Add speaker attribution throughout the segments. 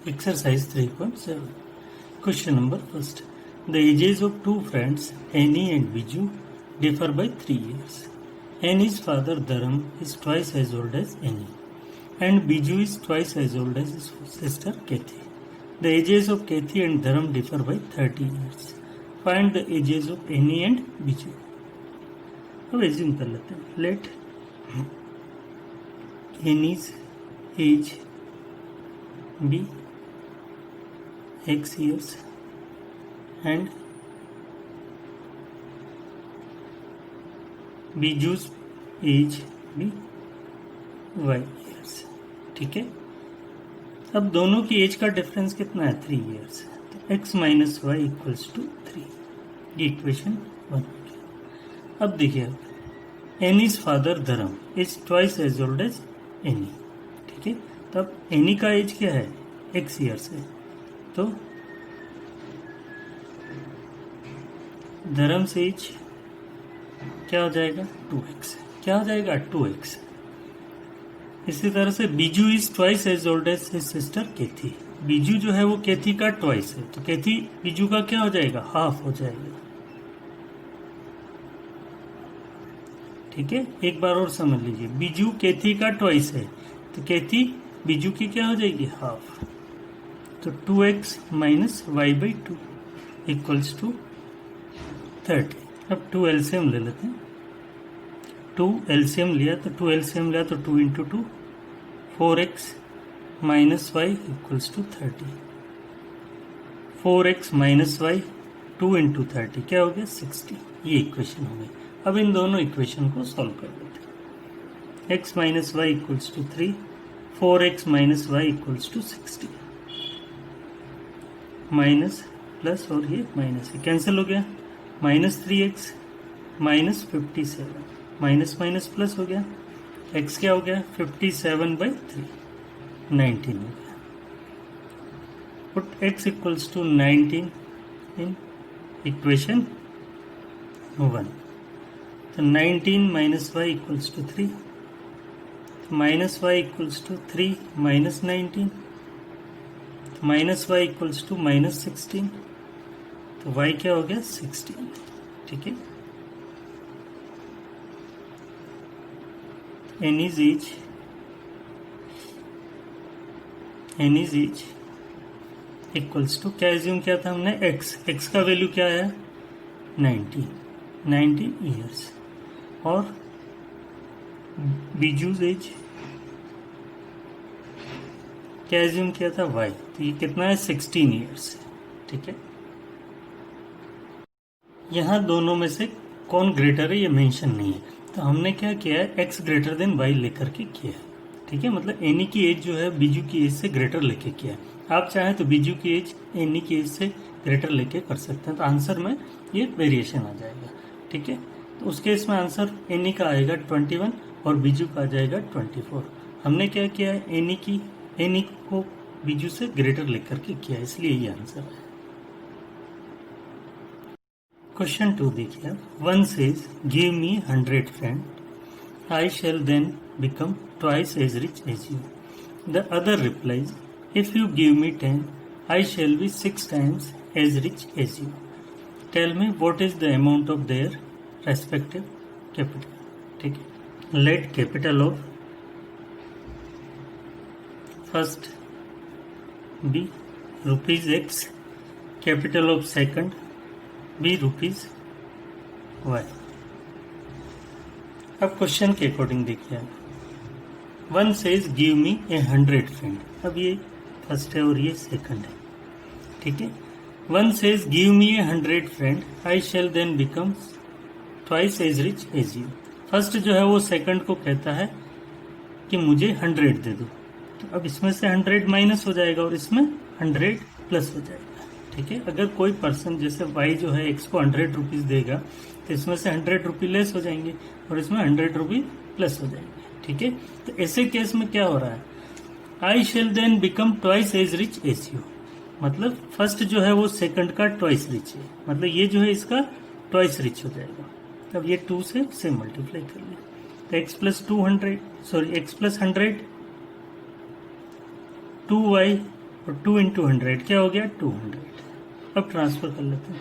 Speaker 1: Exercise 3.7. Question number first. The ages of two friends, Annie and Biju, differ by 3 years. Annie's father Dharam is twice as old as Annie, and Biju is twice as old as his sister Kathy. The ages of Kathy and Dharam differ by 30 years. Find the ages of Annie and Biju. अब assume कर लेते हैं. Let Annie's age be X years and Biju's age भी Y years. ठीक है. अब दोनों की एज का डिफरेंस कितना है? 3 years. तो x minus y equals to 3. ये इक्वेशन 1. अब देखिए, Annie's father Dharam is twice as old as Annie. ठीक है. तब एनी का एज क्या है? x ईयर्स है. तो धर्म से एज क्या हो जाएगा? 2x. क्या हो जाएगा? 2x. इसी तरह से Biju is twice as old as his sister Kathy. Biju जो है वो केथी का ट्वाइस है, तो केथी बीजू का क्या हो जाएगा? हाफ हो जाएगा. ठीक है. एक बार और समझ लीजिए, बीजू केथी का ट्वाइस है, तो केथी बीजू की क्या हो जाएगी? हाफ. तो 2x minus y by 2 equals to 30. अब 2 एलसीएम ले लेते हैं. 2 एलसीएम लिया तो 2 एलसीएम लिया तो 2 into 2 4x minus y equals to 30. 4x minus y 2 into 30 क्या हो गया? 60. ये इक्वेशन हो गई. अब इन दोनों इक्वेशन को सॉल्व कर देते हैं. x minus y equals to 3, 4x minus y equals to 60. Minus plus और ये माइनस कैंसिल हो गया. Minus 3x minus 57. Minus minus plus हो गया. x क्या हो गया? 57 बाई 3, 19 हो गया. Put x equals to 19 in equation 1. तो 19 minus y equals to 3. Minus y equals to 3 minus 19. Minus y equals to minus 16. तो y क्या हो गया? 16. ठीक है. एनीज एज इक्वल्स टू क्या एज्यूम किया था हमने? x का वैल्यू क्या है? 19 ईयर्स. और बीजूज एज क्या एज्यूम किया था? y. तो ये कितना है? 16 ईयर्स. ठीक है. यहाँ दोनों में से कौन ग्रेटर है ये मेंशन नहीं है, तो हमने क्या किया है? x ग्रेटर देन y लेकर के किया है. ठीक है. मतलब एनी की एज जो है बीजू की एज से ग्रेटर लेके किया है. आप चाहें तो बीजू की एज एनी की एज से ग्रेटर लेके कर सकते हैं, तो आंसर में ये वेरिएशन आ जाएगा. ठीक है. तो उस केस में आंसर एनी का आएगा 21 और बीजू का आ जाएगा 24. हमने क्या किया है? एनी को बीजू से ग्रेटर लेकर के किया, इसलिए ये आंसर है. क्वेश्चन 2 देखिए. One says give me 100 friend, I shall then become twice as rich as you. The other replies if you give me 10 I shall be 6 times as rich as you. Tell me what is the amount of their respective capital. ठीक है. Let capital of first be rupees x, capital of second be rupees y. अब question के according देखिए. One says give me 100 friend. अब ये first है और ये सेकंड है. ठीक है. One says give me 100 friend, I shall then become twice as rich as you. First जो है वो सेकंड को कहता है कि मुझे 100 दे दो. तो अब इसमें से 100 माइनस हो जाएगा और इसमें 100 प्लस हो जाएगा. ठीक है. अगर कोई पर्सन जैसे y जो है x को 100 रुपीज देगा, तो इसमें से 100 रुपी लेस हो जाएंगे और इसमें 100 रुपी प्लस हो जाएंगे. ठीक है. तो ऐसे केस में क्या हो रहा है? I shall then become twice as rich as you. मतलब फर्स्ट जो है वो सेकंड का ट्वाइस रिच है, मतलब ये जो है इसका ट्वाइस रिच हो जाएगा. तब ये 2 से मल्टीप्लाई कर लिया. तो x plus 200 sorry x plus 100 2y और 2 इंटू 100 क्या हो गया 200। अब ट्रांसफर कर लेते हैं,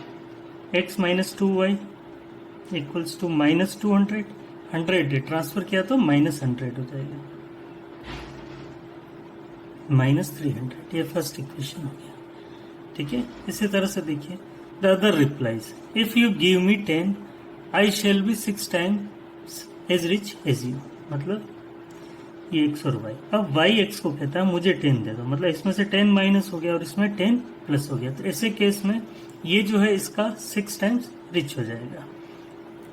Speaker 1: x minus 2y equals to minus 200, 100 transfer किया तो माइनस 100 हो जाएगा, माइनस 300। ये फर्स्ट इक्वेशन हो गया। ठीक है, इसी तरह से देखिए the other replies, if you give me 10 I shall be 6 times as rich as you. मतलब ये x और y, अब y x को कहता है मुझे 10 दे दो, मतलब इसमें से 10 माइनस हो गया और इसमें 10 प्लस हो गया, तो ऐसे केस में ये जो है इसका 6 टाइम्स रिच हो जाएगा।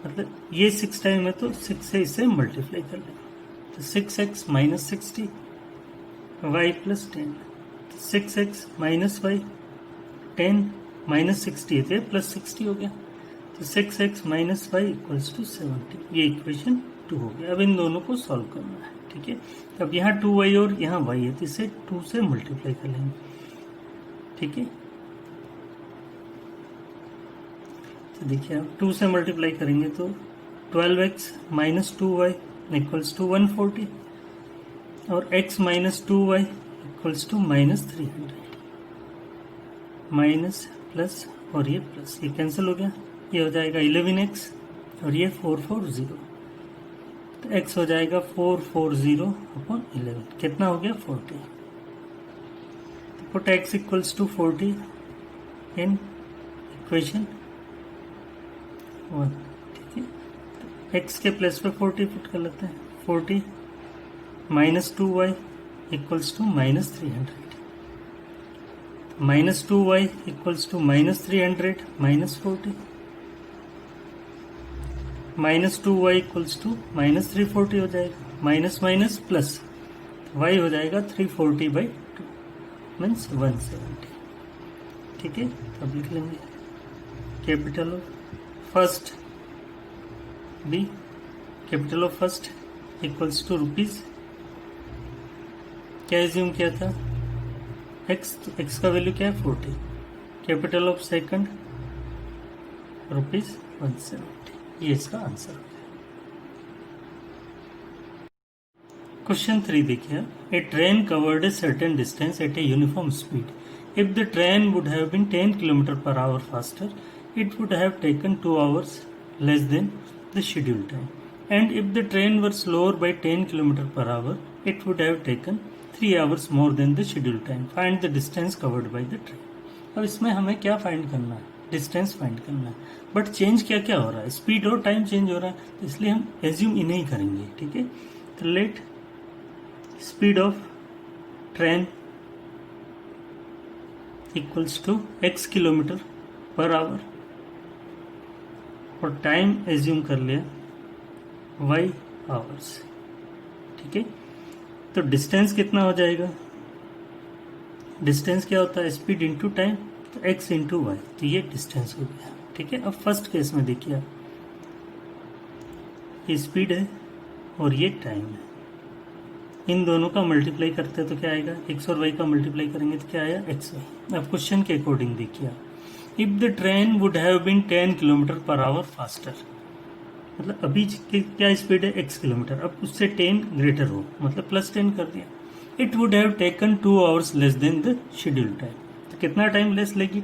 Speaker 1: मतलब ये 6 टाइम है तो 6 से इसे मल्टीप्लाई कर लेंगे, तो 6x minus 60 y plus 10, 6x minus y 10 minus 60 थे प्लस 60 हो गया, तो 6x minus y equals to 70। ये इक्वेशन 2 हो गया। अब इन दोनों को सॉल्व करना है। ठीक है, अब यहाँ 2y और यहाँ y है तो इसे 2 से मल्टीप्लाई कर लेंगे। ठीक है, तो देखिए आप 2 से मल्टीप्लाई करेंगे तो 12x minus 2y equals to 140 और x minus 2y equals to minus 300, minus plus और ये प्लस, ये कैंसिल हो गया, ये हो जाएगा 11x और ये 440, तो x हो जाएगा 440 अपॉन 11, कितना हो गया 40। तो put x equals to 40 in equation 1। ठीक है, तो x के प्लेस पे 40 पुट कर लेते हैं, 40 minus 2y equals to minus 300, minus 2y equals to minus 300 minus 40, minus 2y equals to minus 340 हो जाएगा, माइनस माइनस प्लस y हो जाएगा 340 बाई 2 मीन्स 170। ठीक है, तो अब लिख लेंगे capital of first be, capital of first equals to rupees, क्या एज्यूम किया था x, तो x का वैल्यू क्या है 40, कैपिटल ऑफ सेकंड रुपीज 170, ये इसका आंसर हो गया। क्वेश्चन 3 देखिए, a train covered a certain distance at a uniform speed, if the train would have been 10 kilometre per hour faster it would have taken 2 hours less than the scheduled time, and if the train were slower by 10 km per hour it would have taken 3 hours more than the scheduled time. Find the distance covered by the train. अब इसमें हमें क्या find करना है, distance find करना है, but change क्या क्या हो रहा है, स्पीड और टाइम चेंज हो रहा है, तो इसलिए हम एज्यूम इन्हें ही करेंगे। ठीक है, तो let speed of train equals to x kilometre per hour और टाइम एज्यूम कर लिया y आवर्स। ठीक है, तो डिस्टेंस कितना हो जाएगा, डिस्टेंस क्या होता है स्पीड इंटू टाइम, तो x इंटू वाई, तो ये डिस्टेंस हो गया। ठीक है, अब फर्स्ट केस में देखिए आप, ये स्पीड है और ये टाइम है, इन दोनों का मल्टीप्लाई करते हैं तो क्या आएगा, x और y का मल्टीप्लाई करेंगे तो क्या आया xy। अब क्वेश्चन के अकॉर्डिंग देखिए आप, if the train would have been 10 kilometre per hour faster, मतलब अभी क्या स्पीड है x किलोमीटर, अब उससे 10 ग्रेटर हो, मतलब प्लस 10 कर दिया, it would have taken 2 hours less than the schedule time, तो कितना टाइम लेस लेगी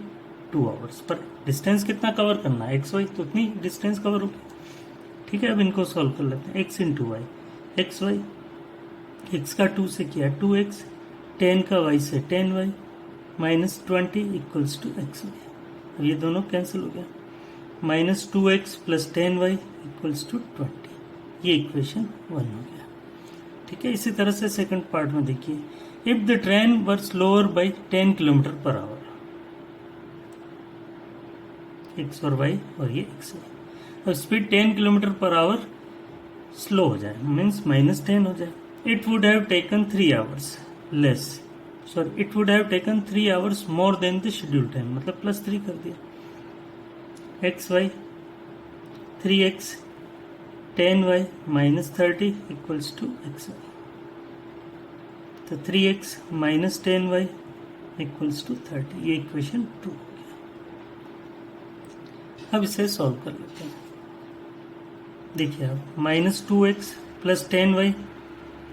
Speaker 1: 2 आवर्स, पर डिस्टेंस कितना कवर करना है एक्स वाई, तो उतनी डिस्टेंस कवर होगी। ठीक है, अब इनको सॉल्व कर लेते हैं, x into y, x y, x का 2 से किया 2x, 10 का y से 10y minus 20 equals to x y, अब ये दोनों कैंसिल हो गया, minus 2x plus 10y equals to 20, ये इक्वेशन 1 हो गया। ठीक है, इसी तरह से सेकंड पार्ट में देखिए, if the train were slower by 10 kilometre per hour, x और y और ये x है, और speed 10 kilometre per hour slow हो जाए मीन्स माइनस 10 हो जाए, it would have taken 3 hours less, sorry it would have taken 3 hours more than the schedule time, मतलब प्लस 3 कर दिया, x y 3x 10y minus 30 equals to x y, तो 3x minus 10y equals to 30, ये equation 2 हो गया। अब इसे solve कर लेते हैं, देखिए आप, minus 2x plus 10y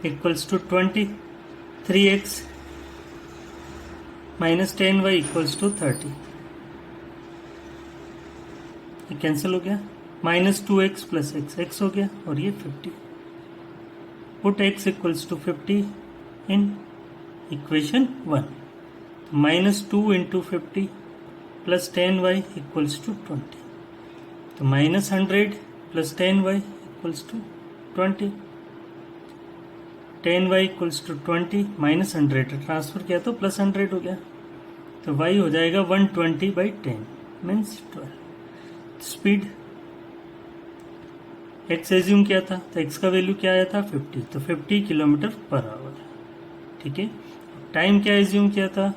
Speaker 1: equals to 20, 3x minus 10y equals to 30, ये कैंसिल हो गया। माइनस 2x प्लस x हो गया और ये 50। Put x equals to 50 in equation 1। Minus 2 into 50 plus 10y equals to 20, तो minus 100 plus 10y equals to 20। 10y equals to 20, minus 100 transfer किया तो प्लस 100 हो गया, तो y हो जाएगा 120/10 मीन्स 12। स्पीड x एज्यूम किया था, तो x का वैल्यू क्या आया था 50, तो 50 किलोमीटर पर आवर। ठीक है, टाइम क्या एज्यूम किया था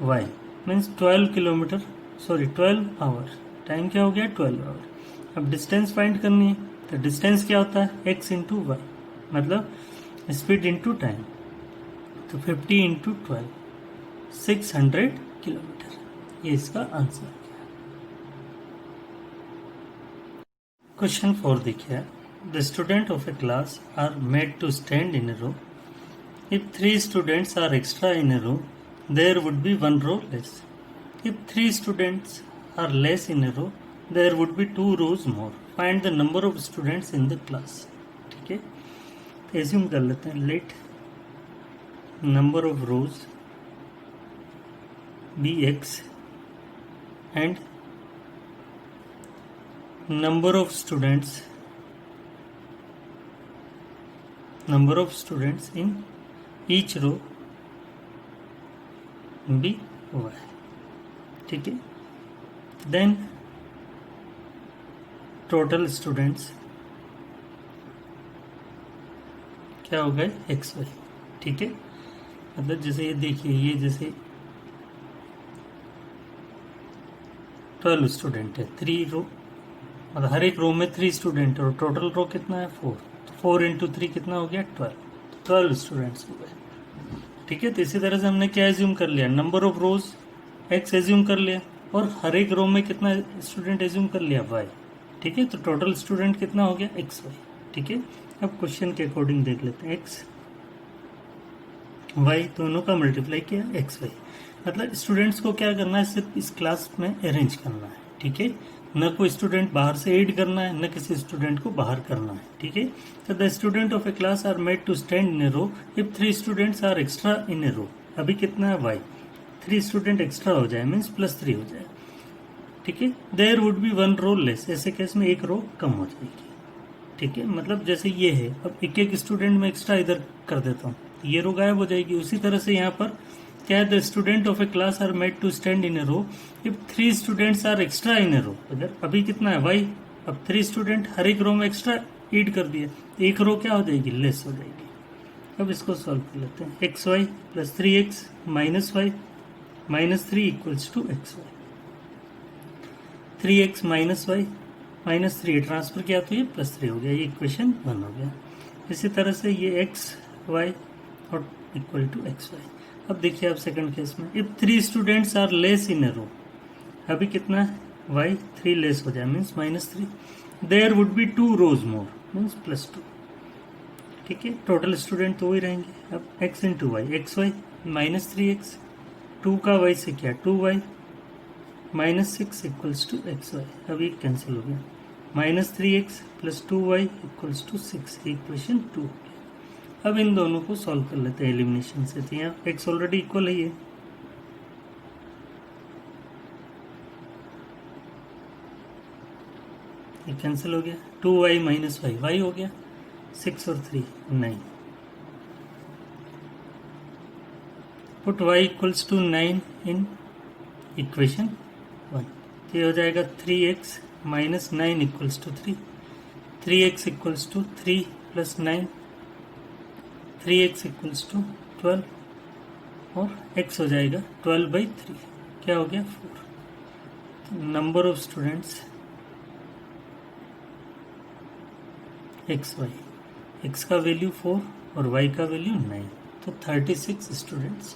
Speaker 1: y मीन्स 12 आवर। टाइम क्या हो गया 12 आवर। अब डिस्टेंस फाइंड करनी है, तो डिस्टेंस क्या होता है x इंटू वाई, मतलब स्पीड इंटू टाइम, तो 50 इंटू 12 600 किलोमीटर, ये इसका आंसर है। क्वेश्चन 4 देखिए, the student of a class are made to stand in a row. If 3 students are extra in a row, there would be 1 row less. If 3 students are less in a row, there would be 2 rows more. Find the number of students in the class. ठीक है, तो assume कर लेते हैं, let number of rows be x and number of students in each row be y। ठीक है, then total students क्या हो गए एक्स वाई। ठीक है, मतलब जैसे ये देखिए, ये जैसे 12 स्टूडेंट है, 3 रो, मतलब हर एक रो में 3 स्टूडेंट है और टोटल रो कितना है 4, तो 4 इंटू 3 कितना हो गया 12 स्टूडेंट्स हो गए। ठीक है, तो इसी तरह से हमने क्या एज्यूम कर लिया, number of rose x assume कर लिया और हर एक रो में कितना स्टूडेंट एज्यूम कर लिया y। ठीक है, तो टोटल स्टूडेंट कितना हो गया x y। ठीक है, अब क्वेश्चन के अकॉर्डिंग देख लेते हैं, x y दोनों का मल्टीप्लाई किया x y, मतलब स्टूडेंट्स को क्या करना है, सिर्फ इस क्लास में अरेंज करना है। ठीक है, न कोई स्टूडेंट बाहर से ऐड करना है, न किसी स्टूडेंट को बाहर करना है। ठीक है, तो the student of a class are made to stand in a row if 3 students are extra in a row. अभी कितना है y, 3 स्टूडेंट एक्स्ट्रा हो जाए मीन्स +3 हो जाए। ठीक है, there would be 1 row less, ऐसे केस में एक रो कम हो जाएगी। ठीक है, मतलब जैसे ये है, अब एक स्टूडेंट में एक्स्ट्रा इधर कर देता हूँ, ये रो गायब हो जाएगी। उसी तरह से यहाँ पर क्या है, the student of a class are made to stand in a row if 3 students are extra in a row. अगर अभी कितना है y, अब 3 स्टूडेंट हर एक रो में एक्स्ट्रा ऐड कर दिया, एक रो क्या हो जाएगी लेस हो जाएगी। अब इसको सॉल्व कर लेते हैं, x y plus 3x minus y minus 3 equals to x y. 3x minus y minus 3 transfer किया तो ये +3 हो गया, ये इक्वेशन 1 हो गया। इसी तरह से ये x y और इक्वल टू एक्स वाई। अब देखिए आप सेकंड केस में, if 3 students are less in a row, अभी कितना है y 3 लेस हो जाए means -3, there would be 2 rows more means +2। ठीक है, टोटल स्टूडेंट तो वही रहेंगे। अब x into y, x y minus 3x, 2 का y से क्या 2y -6 equals to x y. अब ये कैंसिल हो गया, -3x plus 2y equals to 6, equation 2 हो गया। अब इन दोनों को सॉल्व कर लेते हैं एलिमिनेशन से, तो यहाँ x ऑलरेडी इक्वल है, ये कैंसिल हो गया, 2y माइनस वाई, y हो गया 6 और 3 9, put y equals to 9 in equation 1, तो ये हो जाएगा 3x minus 9 equals to 3, 3x equals to 3 plus 9, 3x equals to 12 और x हो जाएगा 12/3, क्या हो गया 4। Number of students x y, x का वैल्यू 4 और y का वैल्यू 9, तो 36 स्टूडेंट्स।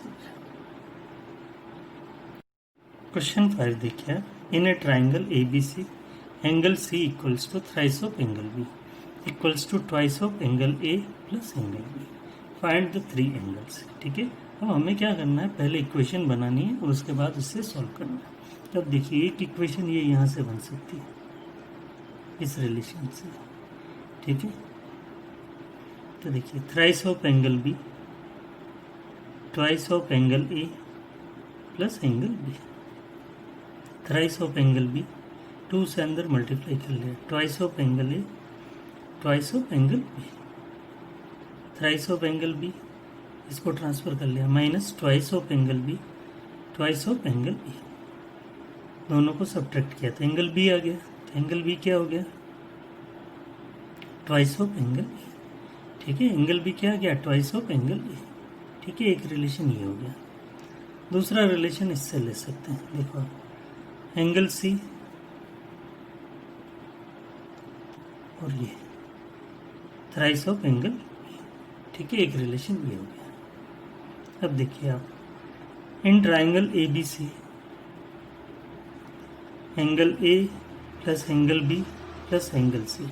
Speaker 1: क्वेश्चन 5 देखिए, in a triangle ABC angle C equals to thrice of angle B equals to twice of angle A plus angle B, find the 3 angles. ठीक है, अब हमें क्या करना है, पहले इक्वेशन बनानी है और उसके बाद उससे सॉल्व करना है। अब देखिए एक इक्वेशन ये यहाँ से बन सकती है इस रिलेशन से, ठीक है। तो देखिए thrice of angle B twice of angle A plus angle B, thrice of angle B 2 से अंदर मल्टीप्लाई कर लिया, twice of angle A twice of angle B, thrice of angle B इसको ट्रांसफर कर लिया, minus twice of angle B twice of angle B, दोनों को subtract किया तो एंगल बी आ गया। तो एंगल बी क्या हो गया, ट्वाइस ऑफ एंगल बी, ठीक है। एंगल बी क्या आ गया, ट्वाइस ऑफ एंगल बी, ठीक है। एक रिलेशन ये हो गया। दूसरा रिलेशन इससे ले सकते हैं, देखो एंगल सी और ये थ्राइस ऑफ एंगल बी, ठीक है। एक रिलेशन ये हो गया। अब देखिए आप in triangle A B C angle A plus angle B plus angle C,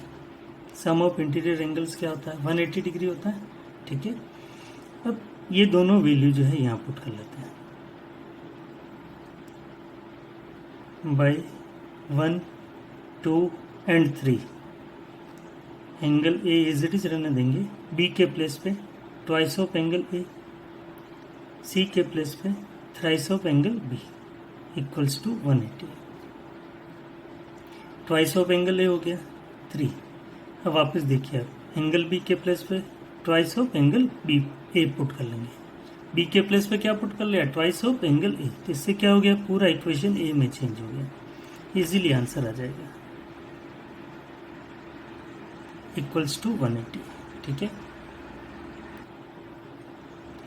Speaker 1: sum of interior angles क्या होता है, 180 डिग्री होता है, ठीक है। अब ये दोनों वैल्यू जो है यहाँ पुट कर लेते हैं, by 1 2 and 3 angle A is it is रहने देंगे, बी के प्लेस पे twice of angle A, C के प्लेस पे thrice of angle B equals to 180, twice of angle A हो गया 3। अब वापस देखिए आप एंगल बी के प्लेस पे twice of angle B A put कर लेंगे, बी के प्लेस पे क्या पुट कर लिया, ट्वाइस ऑफ एंगल ए, तो इससे क्या हो गया, पूरा इक्वेशन ए में चेंज हो गया, इजीली आंसर आ जाएगा इक्वल्स टू 180, ठीक है।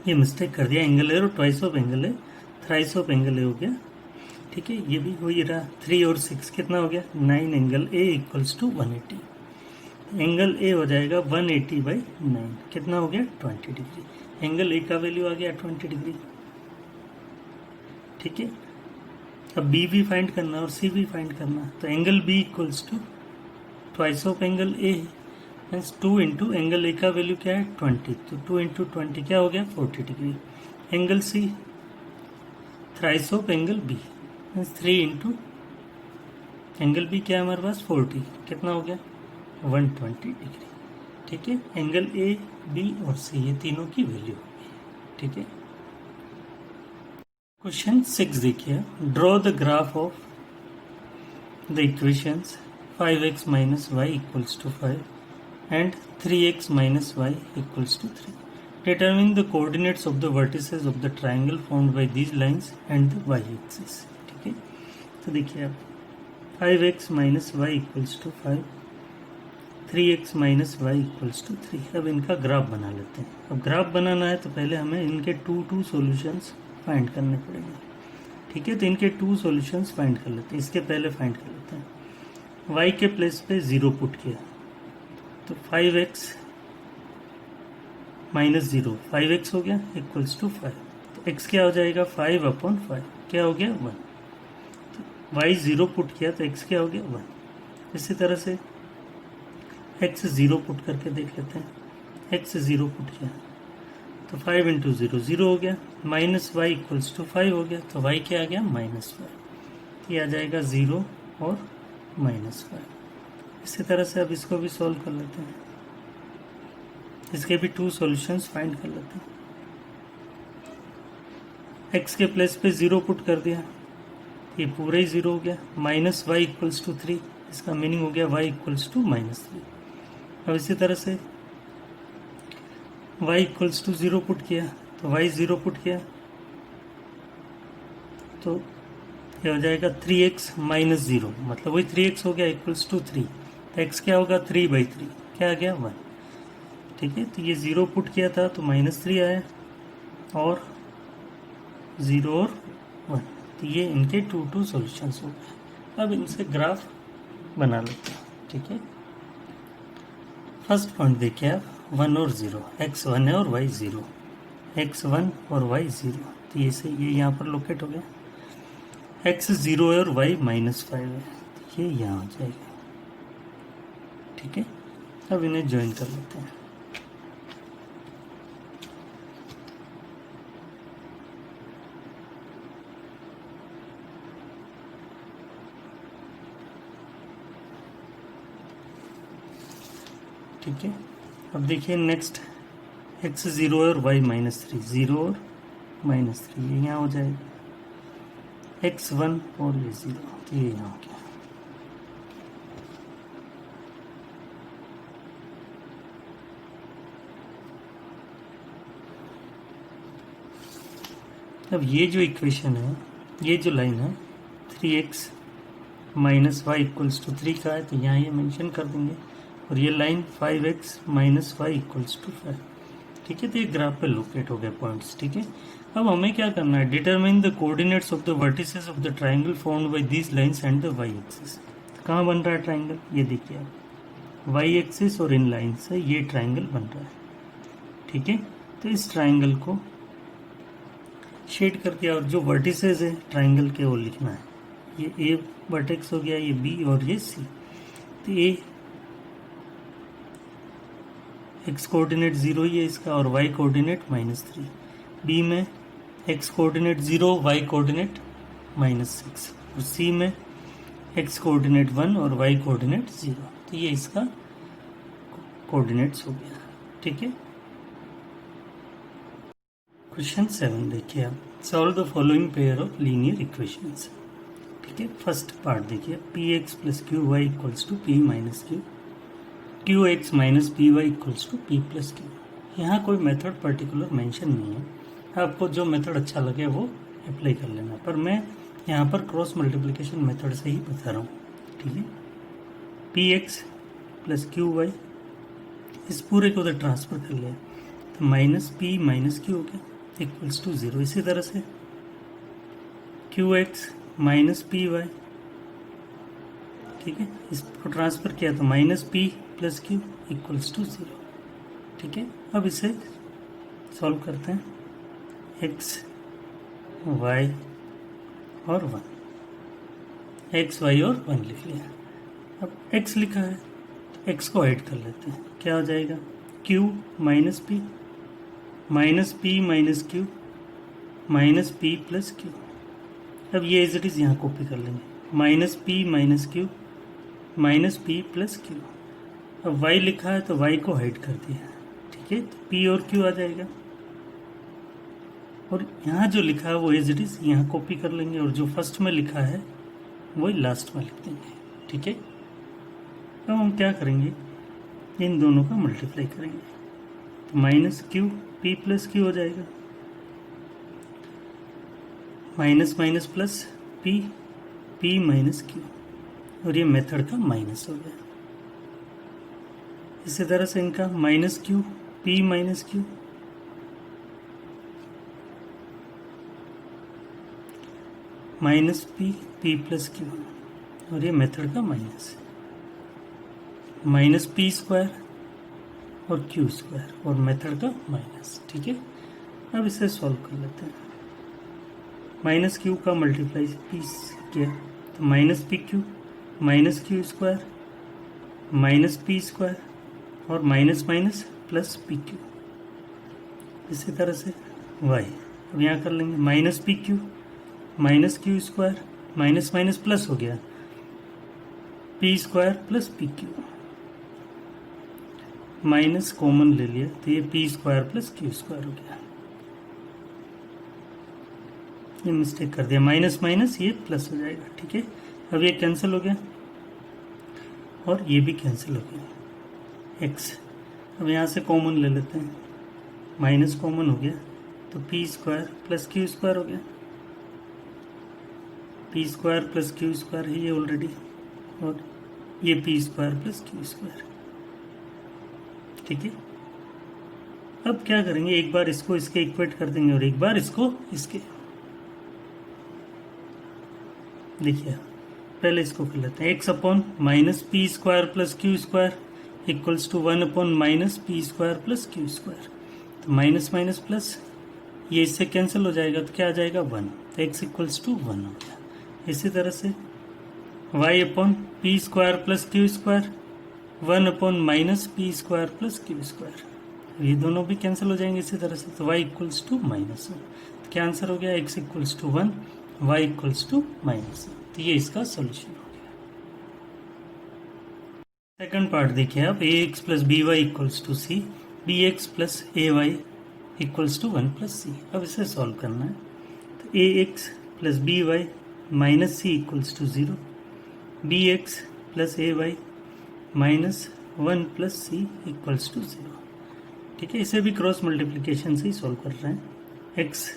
Speaker 1: ये मिस्टेक कर दिया, एंगल ए और twice of angle A thrice of angle A हो गया, ठीक है। ये भी हो ही रहा, 3 और 6 कितना हो गया, 9 angle A equals to 180, angle A हो जाएगा 180 बाई 9, कितना हो गया 20 डिग्री, एंगल ए का वैल्यू आ गया 20 डिग्री, ठीक है। अब बी भी फाइंड करना और सी भी फाइंड करना, तो angle B equals to twice of angle A means 2 into angle A का वैल्यू क्या है 20, तो 2 इंटू 20 क्या हो गया 40 degree, angle C thrice of angle B means 3 into angle B क्या है हमारे पास 40, कितना हो गया 120 डिग्री, ठीक है। एंगल ए बी और सी ये तीनों की वैल्यू होगी, ठीक है। क्वेश्चन 6 देखिए, draw the graph of the equations 5x minus y equals to 5 and 3x minus y equals to 3. Determine the coordinates of the vertices of the triangle formed by these lines and the y-axis. ठीक है, तो देखिए आप 5x minus y equals to 5, 3x minus y equals to 3. अब इनका graph बना लेते हैं। अब ग्राफ बनाना है तो पहले हमें इनके टू सॉल्यूशंस फाइंड करने पड़ेंगे, ठीक है। तो इनके 2 सॉल्यूशंस फाइंड कर लेते हैं, इसके पहले फाइंड कर लेते हैं। y के प्लेस पे 0 पुट किया तो 5x माइनस 0 5x हो गया इक्वल्स टू 5, तो x क्या हो जाएगा 5/5, क्या हो गया 1, तो y 0 पुट किया तो x क्या हो गया 1। इसी तरह से x 0 पुट करके देख लेते हैं, x 0 पुट किया तो 5 इंटू 0 0 हो गया, माइनस वाई इक्वल्स टू 5 हो गया, तो y क्या आ गया -5, ये आ जाएगा 0 और -5। इसी तरह से अब इसको भी सॉल्व कर लेते हैं, इसके भी 2 सॉल्यूशंस फाइंड कर लेते हैं। x के प्लेस पे 0 पुट कर दिया, ये पूरा ही 0 हो गया, माइनस वाई इक्वल्स टू 3, इसका मीनिंग हो गया y इक्वल्स टू -3। अब इसी तरह से y इक्वल्स टू 0 पुट किया तो y 0 पुट किया तो ये हो जाएगा 3x माइनस 0, मतलब वही 3x हो गया इक्वल्स टू 3, तो x क्या होगा 3/3, क्या आ गया 1, ठीक है। तो ये 0 पुट किया था तो -3 आया और 0 और 1, तो ये इनके 2 सॉल्यूशंस हो गए। अब इनसे ग्राफ बना लेते हैं, ठीक है। फर्स्ट पॉइंट देखिए आप 1 और 0, x 1 है और y 0, x 1 और y 0, तो ये यहाँ पर लोकेट हो गया, x 0 है और y -5 है, तो ये यहाँ हो जाएगा, ठीक है। अब इन्हें ज्वाइन कर लेते हैं। ठीक है। अब देखिए नेक्स्ट x 0 और y -3, 0 और -3 ये यहाँ हो जाएगा, x 1 और ये 0, तो ये यहाँ हो गया। अब ये जो इक्वेशन है, ये जो लाइन है 3x - y = 3 का है, तो यहाँ ये मेंशन कर देंगे। और ये लाइन 5x - y = 5, ठीक है। तो ये ग्राफ पे लोकेट हो गए पॉइंट्स, ठीक है। अब हमें क्या करना है, determine the coordinates of the vertices of the triangle formed by these lines and the y axis. कहाँ बन रहा है ट्राइंगल, ये देखिए आप, y एक्सिस और इन लाइन से ये ट्राइंगल बन रहा है, ठीक है। तो इस ट्राइंगल को शेड करके और जो वर्टिसेस है ट्राइंगल के वो लिखना है। ये ए वर्टेक्स हो गया, ये बी और ये सी। तो ए एक्स कोऑर्डिनेट 0 ही है इसका और वाई कोऑर्डिनेट -3। बी में एक्स कोऑर्डिनेट 0, वाई कोऑर्डिनेट -6 और सी में एक्स कोऑर्डिनेट 1 और वाई कोऑर्डिनेट 0। तो ये इसका कोऑर्डिनेट्स हो गया, ठीक है। क्वेश्चन 7 देखिए आप, solve the following pair of linear equations, ठीक है। फर्स्ट पार्ट देखिए, p x plus q y equals to p minus q, q x minus p y equals to p plus q. यहाँ कोई मेथड पर्टिकुलर मेंशन नहीं है, आपको जो method अच्छा लगे वो अप्लाई कर लेना, पर मैं यहाँ पर क्रॉस मल्टीप्लिकेशन मेथड से ही बता रहा हूँ, ठीक है। P x plus q y, इस पूरे को उधर ट्रांसफर कर लिया, तो माइनस पी माइनस क्यू हो गया इक्वल्स टू 0। इसी तरह से q x minus p y, ठीक है, इसको ट्रांसफर किया तो minus p plus q equals to 0, ठीक है। अब इसे सॉल्व करते हैं, एक्स वाई और 1, एक्स वाई और 1 लिख लिया। अब एक्स लिखा है तो एक्स को ऐड कर लेते हैं, क्या हो जाएगा, Q minus P minus q minus p plus Q. अब ये एज इट इज़ यहाँ कॉपी कर लेंगे, minus q minus p plus Q. अब y लिखा है तो y को हाइड कर दिया, ठीक है, तो p और q आ जाएगा। और यहाँ जो लिखा है वो एज इट इज़ यहाँ कॉपी कर लेंगे, और जो फर्स्ट में लिखा है वही लास्ट में लिख देंगे, ठीक है। अब हम क्या करेंगे, इन दोनों का मल्टीप्लाई करेंगे, तो minus q P plus Q हो जाएगा, minus minus plus P, P minus Q, और ये मेथड का माइनस हो गया। इसी तरह से इनका minus q p minus q, minus p p plus q, और ये मेथड का माइनस, माइनस पी स्क्वायर और क्यू स्क्वायर और मेथड का माइनस, ठीक है। अब इसे सॉल्व कर लेते हैं, माइनस क्यू का मल्टीप्लाई पी किया तो minus p q minus q square minus p square और minus minus plus p q. इसी तरह से वाई, अब यहाँ कर लेंगे, minus q square minus minus plus हो गया, P square plus p q, minus common ले लिया तो ये P square plus q square हो गया। ये मिस्टेक कर दिया, माइनस माइनस ये प्लस हो जाएगा, ठीक है। अब ये कैंसिल हो गया और ये भी कैंसिल हो गया, एक्स। अब यहाँ से कॉमन ले लेते हैं, माइनस कॉमन हो गया तो P square plus q square हो गया, P square plus q square है ये ऑलरेडी, और ये P square plus q square, ठीक है। अब क्या करेंगे, एक बार इसको इसके इक्वेट कर देंगे और एक बार इसको इसके, देखिए पहले इसको कर लेते हैं, x upon minus p square plus q square equals to 1 upon minus p square plus q square. तो माइनस माइनस प्लस ये इससे कैंसिल हो जाएगा तो क्या आ जाएगा 1, तो एक्स इक्वल्स टू 1 हो गया। इसी तरह से y upon p square plus q square 1 upon minus p square plus q square, ये दोनों भी कैंसिल हो जाएंगे इसी तरह से, तो वाई इक्वल्स टू -1। तो क्या आंसर हो गया, x equals to 1 y equals to -1। तो ये इसका सोल्यूशन। सेकंड पार्ट देखिए आप, a x plus b y equals to c, b x plus a y equals to 1 plus c. अब इसे सॉल्व करना है। तो a x plus b y minus c equals to 0, b x plus a y minus 1 plus c equals to 0। ठीक है, इसे भी cross multiplication से ही सॉल्व कर रहे हैं। एक्स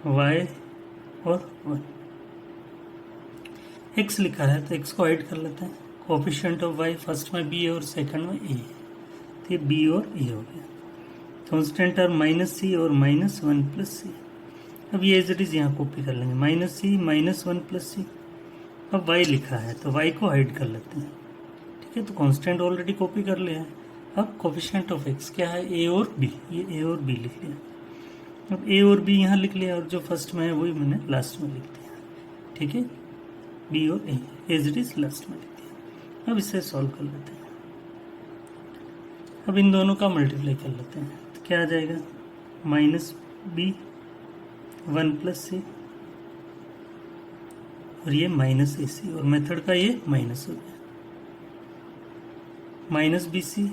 Speaker 1: वाई और 1, एक्स लिखा है तो एक्स को ऐड कर लेते हैं। कोफिशिएंट ऑफ वाई फर्स्ट में बी और सेकंड में ए, तो ये बी और ए हो गया। कांस्टेंट टर्म माइनस सी और माइनस 1 प्लस सी। अब ये एज इट इज यहाँ कॉपी कर लेंगे, माइनस सी माइनस 1 प्लस सी। अब वाई लिखा है तो वाई को हाइड कर लेते हैं। ठीक है, तो कांस्टेंट ऑलरेडी कॉपी कर लिया है। अब कोफिशिएंट ऑफ एक्स क्या है, ए और बी, ये ए और बी लिख लिया। अब ए और बी यहाँ लिख लिया और जो फर्स्ट में है वही मैंने लास्ट में लिख दिया। ठीक है, बी और ए एज इट इज लास्ट में लिख दिया। अब इसे सॉल्व कर लेते हैं। अब इन दोनों का मल्टीप्लाई कर लेते हैं तो क्या आ जाएगा, माइनस बी 1 प्लस सी और ये माइनस ए सी, और मेथड का ये माइनस हो गया, minus b c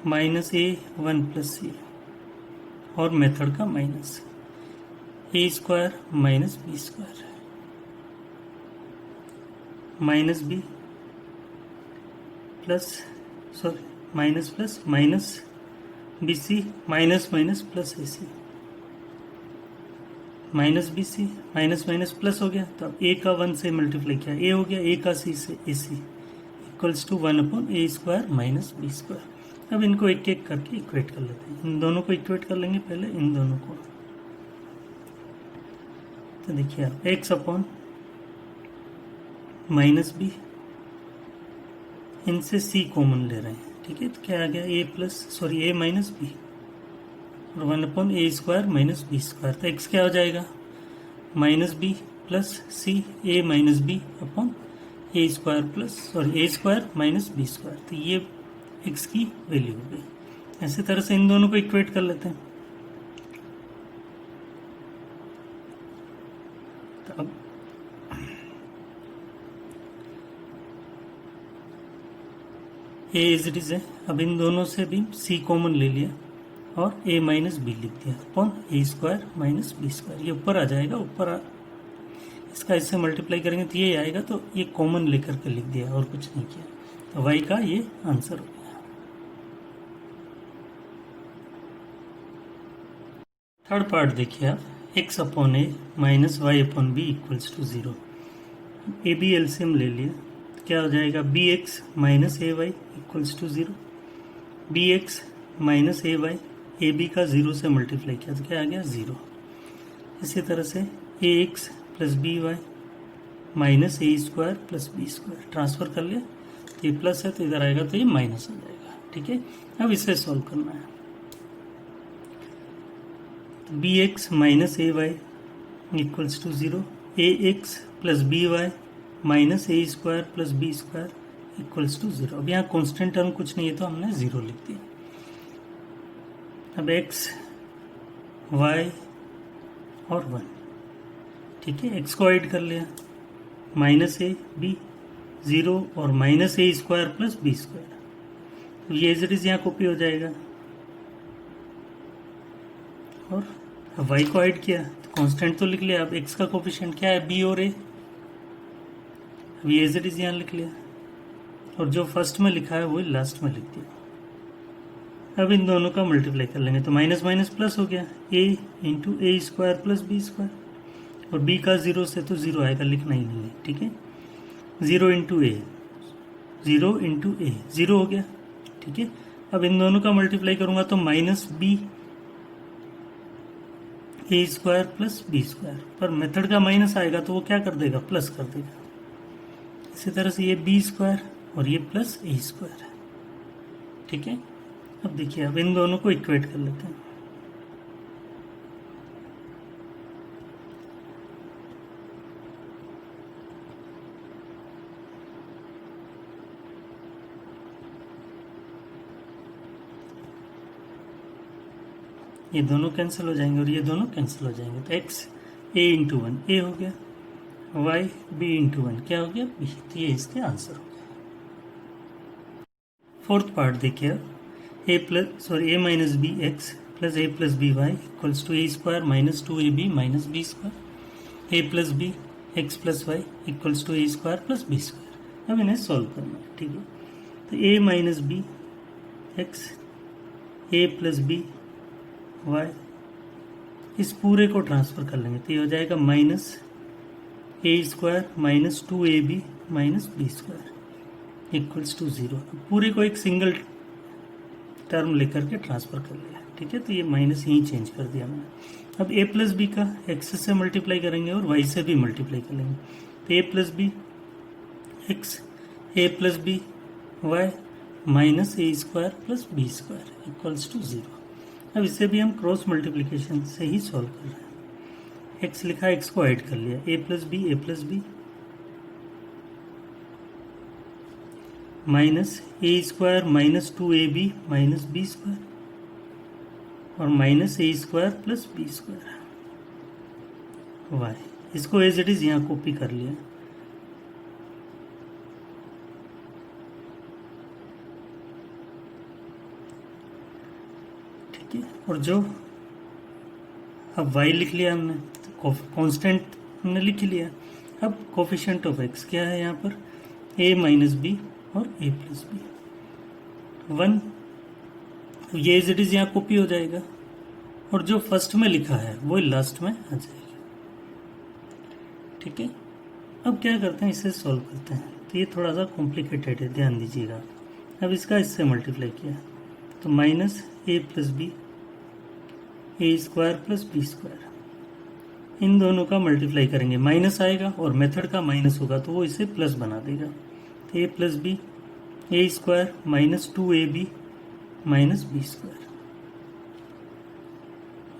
Speaker 1: minus a 1 plus c और मेथड का minus a square minus B square minus b plus sorry minus plus minus b c minus minus plus a c, minus b c minus minus plus हो गया। तो अब ए का 1 से multiply किया, ए हो गया, ए का सी से A C equals to 1 upon A square minus B square. अब इनको एक एक करके इक्वेट कर लेते हैं। इन दोनों को इक्वेट कर लेंगे पहले, इन दोनों को। तो देखिए आप एक्स अपॉन माइनस बी, इनसे सी कॉमन ले रहे हैं। ठीक है, तो क्या आ गया, a plus sorry A minus B और 1 upon A square minus B square. तो एक्स क्या हो जाएगा, minus b plus C A minus B upon A square plus sorry A square minus B square. तो ये एक्स की value हो गई। ऐसे तरह से इन दोनों को इक्वेट कर लेते हैं। तो अब ए इज इट इज है, अब इन दोनों से भी सी कॉमन ले लिया और ए माइनस बी लिख दिया upon A square minus B square. ये ऊपर आ जाएगा, इसका इससे मल्टीप्लाई करेंगे तो ये आएगा, तो ये कॉमन लेकर के लिख दिया और कुछ नहीं किया। तो वाई का ये आंसर हो गया। थर्ड पार्ट देखिए आप, x upon a minus y upon b equals to 0। A b LCM ले लिया, क्या हो जाएगा, b x minus a y equals to 0, b x minus a y, a b का 0 से मल्टीप्लाई किया तो क्या आ गया 0। इसी तरह से a x plus b y minus a square plus b square transfer कर लिया, तो ये प्लस है तो इधर आएगा तो ये माइनस हो जाएगा। ठीक है, अब इसे सॉल्व करना है। तो b x minus a y equals to 0, a x plus b y minus a square plus b square equals to 0। अब यहाँ कॉन्स्टेंट टर्म कुछ नहीं है तो हमने 0 लिख दिया। अब एक्स वाई और 1, ठीक है, एक्स को ऐड कर लिया, माइनस ए बी 0 और minus a square plus b square. तो ये एज इट इज यहाँ कॉपी हो जाएगा। और वाई को ऐड किया तो कांस्टेंट तो लिख लिया। अब एक्स का कोफिशिएंट क्या है, बी और ए, अब ये एज इट इज यहाँ लिख लिया और जो फर्स्ट में लिखा है वही लास्ट में लिख दिया। अब इन दोनों का मल्टीप्लाई कर लेंगे तो माइनस माइनस प्लस हो गया, ए इंटू ए स्क्वायर प्लस बी स्क्वायर, और बी का 0 से तो 0 आएगा, लिखना ही नहीं है। ठीक है, 0 इंटू ए 0 हो गया। ठीक है, अब इन दोनों का मल्टीप्लाई करूंगा तो minus b a square plus b square, पर मेथड का माइनस आएगा तो वो क्या कर देगा, प्लस कर देगा। इसी तरह से ये बी स्क्वायर और ये प्लस ए स्क्वायर है। ठीक है, अब देखिए अब इन दोनों को इक्वेट कर लेते हैं। ये दोनों कैंसिल हो जाएंगे और ये दोनों कैंसिल हो जाएंगे, तो एक्स ए इंटू 1 ए हो गया। वाई बी इंटू वन क्या हो गया बी, तो ये इसके आंसर हो गया। फोर्थ पार्ट देखिए, a minus b x plus a plus b y equals to a square minus two a b minus B square, a plus b x plus y equals to a square plus b square. अब इन्हें solve करना है, ठीक है। तो a minus b x a plus b y, इस पूरे को ट्रांसफर कर लेंगे तो ये हो जाएगा minus a square minus two a b minus B square equals to zero. पूरे को एक सिंगल टर्म लेकर के ट्रांसफर कर लिया, ठीक है। तो ये माइनस यहीं चेंज कर दिया मैंने। अब ए प्लस बी का एक्स से मल्टीप्लाई करेंगे और वाई से भी मल्टीप्लाई कर लेंगे, तो a plus b x a plus b y minus a square plus b square equals to zero. अब इसे भी हम क्रॉस मल्टीप्लिकेशन से ही सॉल्व कर रहे हैं। एक्स लिखा, एक्स को ऐड कर लिया, a plus b minus a square minus two a b minus B square और minus a square plus b square y. इसको एज इट इज यहाँ कॉपी कर लिया। ठीक है, और जो अब y लिख लिया हमने, तो कांस्टेंट हमने लिख लिया। अब कोफिशिएंट ऑफ x क्या है यहाँ पर, a माइनस बी और a प्लस बी वन, ये एज इट इज यहाँ कॉपी हो जाएगा और जो फर्स्ट में लिखा है वो लास्ट में आ जाएगा। ठीक है, अब क्या करते हैं, इसे सॉल्व करते हैं। तो ये थोड़ा सा कॉम्प्लिकेटेड है, ध्यान दीजिएगा। अब इसका इससे मल्टीप्लाई किया तो minus a plus b a square plus b square, इन दोनों का मल्टीप्लाई करेंगे, माइनस आएगा और मेथड का माइनस होगा तो वो इसे प्लस बना देगा। तो a plus b a square minus two a b minus B square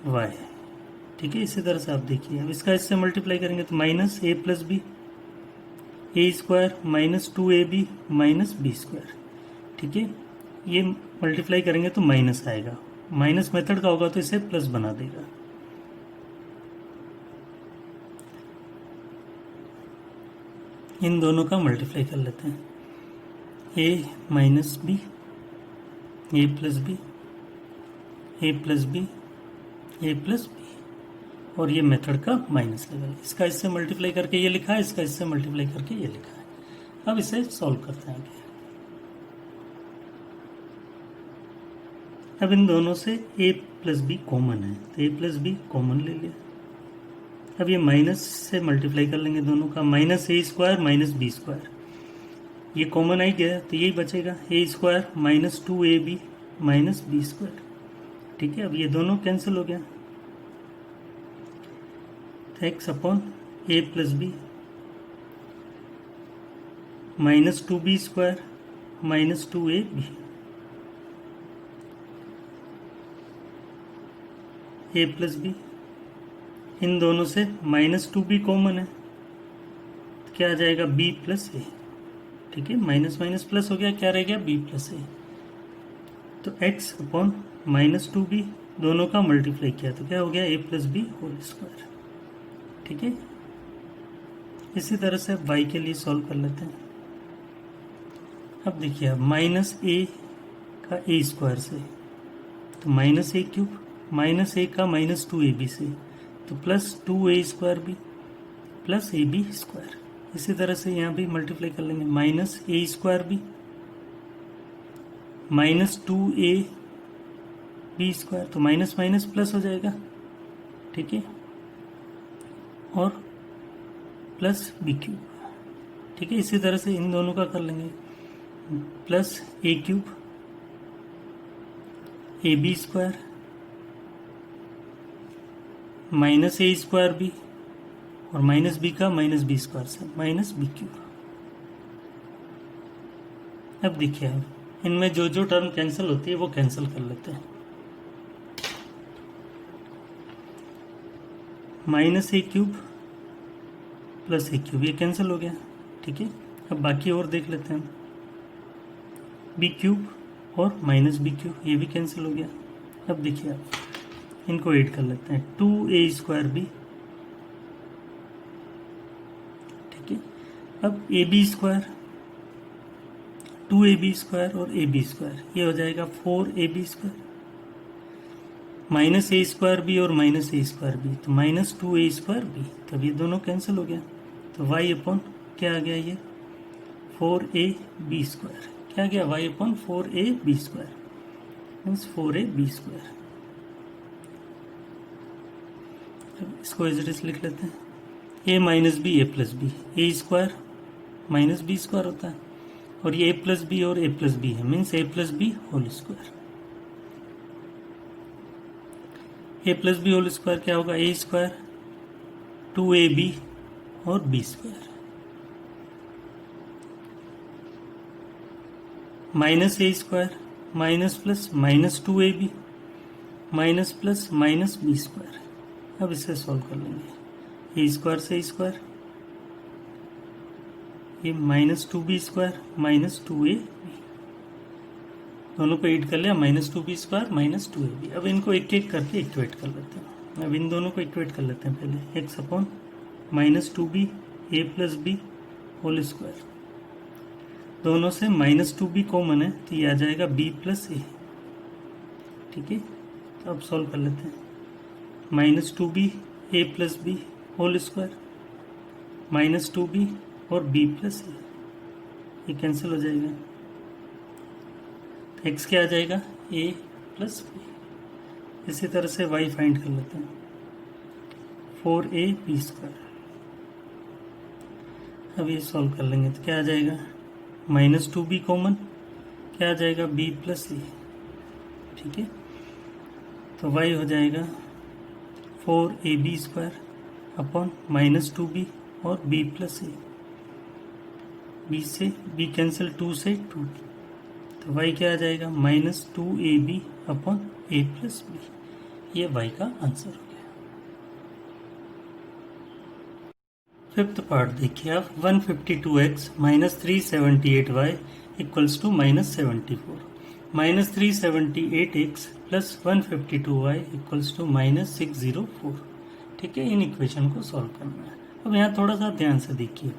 Speaker 1: y. ठीक है, इसी तरह से आप देखिए। अब इसका इससे मल्टीप्लाई करेंगे तो minus a plus b a square minus two a b minus B square. ठीक है, ये मल्टीप्लाई करेंगे तो माइनस आएगा, माइनस मेथड का होगा तो इसे प्लस बना देगा। इन दोनों का मल्टीप्लाई कर लेते हैं, a minus b a plus b a plus b a plus b और ये मेथड का माइनस लेवल। इसका इससे मल्टीप्लाई करके ये लिखा है, इसका इससे मल्टीप्लाई करके ये लिखा है। अब इसे सॉल्व करते हैं। अब इन दोनों से a प्लस बी कॉमन है तो a प्लस बी कॉमन ले लिया। अब ये माइनस से मल्टीप्लाई कर लेंगे दोनों का, minus a square minus B square, ये कॉमन आ गया तो यही बचेगा, a square minus two a b minus B square. ठीक है, अब ये दोनों कैंसिल हो गया, x upon a plus b minus two b square minus two a b a plus b, इन दोनों से माइनस टू बी कॉमन है तो क्या आ जाएगा बी प्लस ए। ठीक है, माइनस माइनस प्लस हो गया, क्या रह गया बी प्लस ए। तो x upon minus two b दोनों का मल्टीप्लाई किया तो क्या हो गया a plus b whole square. ठीक है, इसी तरह से वाई के लिए सॉल्व कर लेते हैं। अब देखिए, माइनस ए का ए स्क्वायर से तो minus a cube, minus a का माइनस टू ए बी से तो plus two a square b plus a b square. इसी तरह से यहाँ भी मल्टीप्लाई कर लेंगे, minus a square b minus two a b square, तो माइनस माइनस प्लस हो जाएगा। ठीक है, और प्लस बी क्यूब। ठीक है, इसी तरह से इन दोनों का कर लेंगे, plus a cube a b square minus a square b और माइनस बी का माइनस बी स्क्वायर से माइनस बी क्यूब। अब देखिए, इनमें जो जो टर्म कैंसिल होती है वो कैंसिल कर लेते हैं। Minus a cube plus a cube ये कैंसिल हो गया। ठीक है, अब बाकी और देख लेते हैं, बी क्यूब और माइनस बी क्यूब ये भी कैंसिल हो गया। अब देखिए, आप इनको ऐड कर लेते हैं, टू ए स्क्वायर बी अब ए बी स्क्वायर, 2ab स्क्वायर और ए बी स्क्वायर, ये हो जाएगा 4ab square, minus a square b और माइनस ए स्क्वायर बी, तो माइनस 2a स्क्वायर बी, तब ये दोनों कैंसिल हो गया, तो y अपॉन क्या आ गया, ये 4ab स्क्वायर, क्या आ गया, y upon 4ab square means 4ab square. इसको एज इट इज लिख लेते हैं, a minus b a plus b, a square minus B square होता है, और ये ए प्लस बी और ए प्लस बी है means a plus b whole square. A plus b whole square क्या होगा, ए स्क्वायर 2ab और b square, minus a square minus plus minus 2ab minus plus minus B square. अब इसे solve कर लेंगे, ए square से square, ये minus 2b square minus 2ab, दोनों को ऐड कर लिया, minus 2b square minus 2ab। अब इनको एक एक करके इक्वेट कर लेते हैं, अब इन दोनों को इक्वेट कर लेते हैं पहले, x upon minus 2b a plus b whole square, दोनों से माइनस 2b कॉमन है तो ये आ जाएगा b प्लस ए, ठीक है। तो अब सॉल्व कर लेते हैं, minus 2b a plus b whole square minus 2b और b प्लस ए, ये कैंसिल हो जाएगा, x क्या आ जाएगा, a प्लस बी। इसी तरह से y फाइंड कर लेते हैं, 4ab स्क्वायर। अब ये सॉल्व कर लेंगे तो क्या आ जाएगा, माइनस 2b कॉमन, क्या आ जाएगा, b प्लस ए, ठीक है। तो y हो जाएगा 4ab square upon minus 2b और b प्लस ए, b से b कैंसिल, 2 से 2, तो y क्या आ जाएगा, minus 2ab upon a plus b, ये y का आंसर हो गया। फिफ्थ पार्ट देखिए आप, 152x minus 378y equals to minus 74, minus 378x plus 152y equals to minus 604, ठीक है। इन इक्वेशन को सॉल्व करना है। अब यहाँ थोड़ा सा ध्यान से देखिए,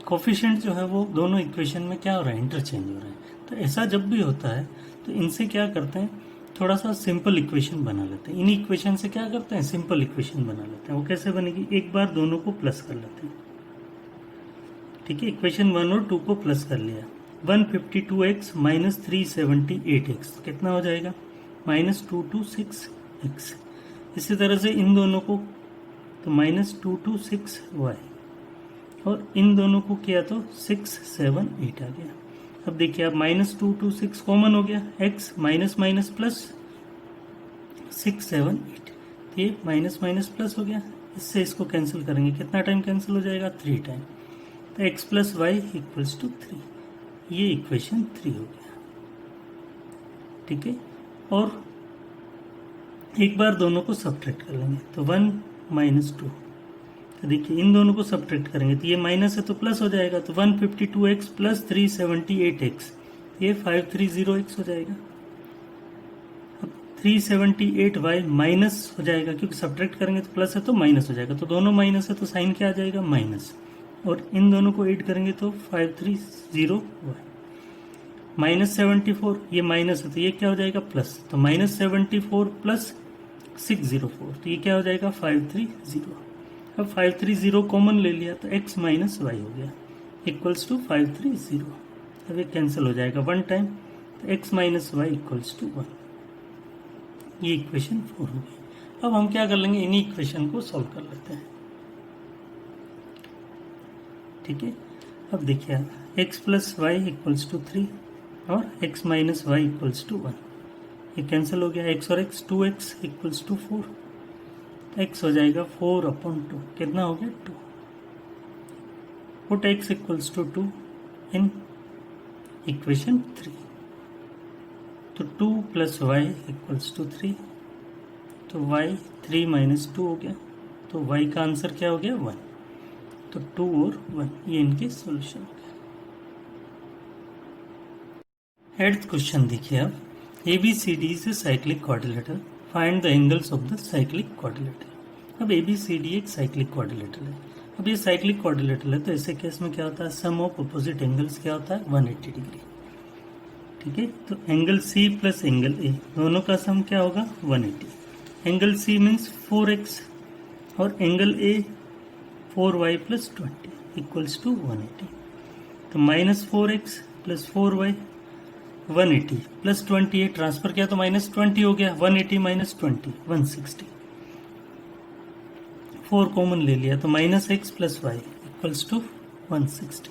Speaker 1: कोफिशिएंट जो है वो दोनों इक्वेशन में क्या हो रहा है, इंटरचेंज हो रहा है। तो ऐसा जब भी होता है तो इनसे क्या करते हैं, थोड़ा सा सिंपल इक्वेशन बना लेते हैं। इन इक्वेशन से क्या करते हैं, सिंपल इक्वेशन बना लेते हैं। वो कैसे बनेगी, एक बार दोनों को प्लस कर लेते हैं, ठीक है। इक्वेशन 1 और 2 को प्लस कर लिया, 152x माइनस 378x कितना हो जाएगा, माइनस 226x। इसी तरह से इन दोनों को तो माइनस 226y, और इन दोनों को किया तो 678 आ गया। अब देखिए आप, माइनस 226 कॉमन हो गया, x माइनस माइनस प्लस 678, तो ये माइनस माइनस प्लस हो गया, इससे इसको कैंसिल करेंगे, कितना टाइम कैंसिल हो जाएगा, 3 टाइम, तो x plus y equals to 3, ये इक्वेशन 3 हो गया, ठीक है। और एक बार दोनों को सब्ट्रैक्ट कर लेंगे, तो 1 माइनस 2, तो देखिए इन दोनों को सब्ट्रैक्ट करेंगे तो ये माइनस है तो प्लस हो जाएगा, तो 152x प्लस 378x, ये 530x हो जाएगा। अब 378y माइनस हो जाएगा, क्योंकि सब्ट्रैक्ट करेंगे तो प्लस है तो माइनस हो जाएगा, तो दोनों माइनस है तो साइन क्या आ जाएगा, माइनस, और इन दोनों को ऐड करेंगे तो 530y माइनस 74, ये माइनस है तो ये क्या हो जाएगा, प्लस, तो माइनस 74 प्लस 604, तो ये क्या हो जाएगा, 530। अब 530 कॉमन ले लिया तो x माइनस वाई हो गया इक्वल्स टू 530। अब ये कैंसिल हो जाएगा 1 टाइम, तो x minus y equals to 1, ये इक्वेशन 4 हो गई। अब हम क्या कर लेंगे, इन्हीं इक्वेशन को सॉल्व कर लेते हैं, ठीक है। अब देखिए आप, x plus y equals to 3 और x minus y equals to 1, ये कैंसिल हो गया, x और x 2x equals to 4, x हो जाएगा 4/2, कितना हो गया, 2। Put x equals to 2 in equation 3, तो 2 प्लस वाई इक्वल्स टू 3, तो y 3 माइनस 2 हो गया, तो y का आंसर क्या हो गया, 1, तो 2 और 1 ये इनके सॉल्यूशन हो गया। 8th क्वेश्चन देखिए आप, ABCD is a cyclic quadrilateral, find the angles of the cyclic quadrilateral. अब ABCD एक साइक्लिक क्वाड्रिलेटरल है, अब ये साइक्लिक क्वाड्रिलेटरल है, तो ऐसे केस में क्या होता है, सम ऑफ अपोजिट एंगल्स क्या होता है, 180 डिग्री। ठीक है, तो angle C plus angle A दोनों का सम क्या होगा, 180। एंगल सी मीन्स 4x और angle A 4y plus 20 equals to 180। तो -4x plus 4y 180 plus 20 transfer किया तो -20 हो गया, 180 माइनस 20 160। 4 कॉमन ले लिया तो -x plus y equals to 160।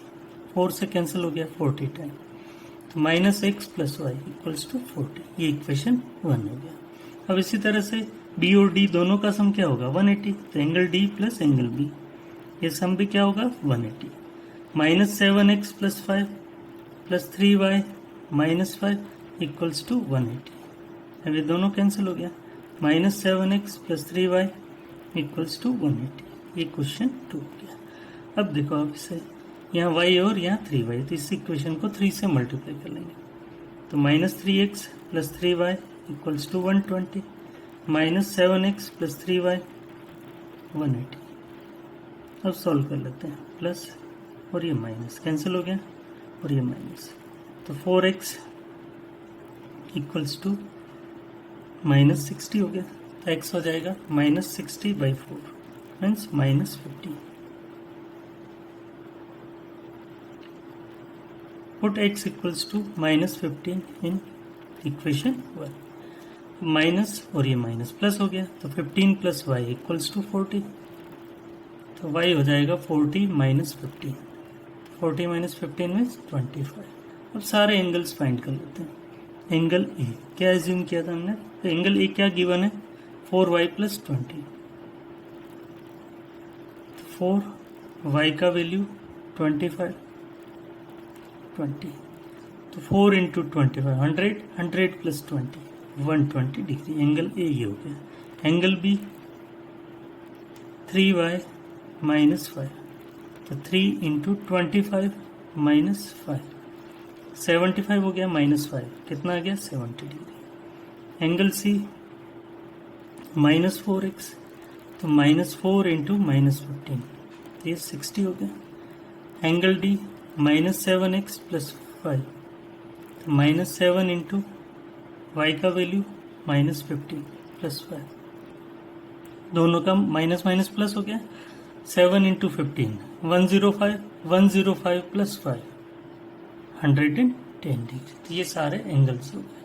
Speaker 1: 4 से कैंसिल हो गया 40 टाइम, तो -x plus y equals to 40। ये इक्वेशन 1 हो गया। अब इसी तरह से b और d दोनों का सम क्या होगा, 180। तो angle d plus angle b, ये सम भी क्या होगा, 180। -7x plus 5 plus 3y minus 5 equals to 180। अब ये दोनों कैंसिल हो गया, -7x plus 3y equals to 180। ये क्वेश्चन 2 हो गया। अब देखो आप इसे, यहाँ y और यहाँ 3y, तो इस इक्वेशन को 3 से मल्टीप्लाई कर लेंगे। तो -3x plus 3y equals to 120, -7x plus 3y 180। अब सॉल्व कर लेते हैं, प्लस और ये माइनस कैंसिल हो गया और ये माइनस, तो 4x इक्वल्स टू -60 हो गया। तो x हो जाएगा -60/4 means -50। Put x equals to -15 in equation 1। Minus और ये माइनस प्लस हो गया, तो 15 प्लस वाई इक्वल्स टू 40। तो y हो जाएगा 40 माइनस 15, 40 माइनस 15 मीन्स 25। अब सारे एंगल्स फाइंड कर लेते हैं। एंगल ए क्या एज्यूम किया था हमने, तो एंगल ए क्या गिवन है, 4y प्लस 20। 4y का वैल्यू 25 20, तो 4 into 25 100, 100 plus 20 120 degree. Angle A ये हो गया। एंगल बी 3y माइनस 5, तो 3 इंटू 25 माइनस 5 75 हो गया, -5 कितना आ गया, 70 डिग्री। एंगल सी -4x, तो -4 इंटू -15 ये 60 हो गया। एंगल डी -7x प्लस 5, तो -7 इंटू वाई का वैल्यू -15 प्लस 5, दोनों का माइनस माइनस प्लस हो गया। 7 इंटू 15 105, 105 प्लस 5 110 डिग्री। तो ये सारे एंगल्स हो गए।